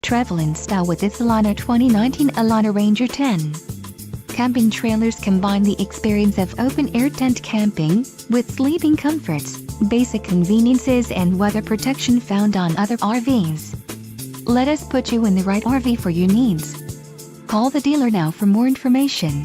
Travel in style with this Aliner 2019 Aliner Ranger 10. Camping trailers combine the experience of open-air tent camping with sleeping comforts, basic conveniences and weather protection found on other RVs. Let us put you in the right RV for your needs. Call the dealer now for more information.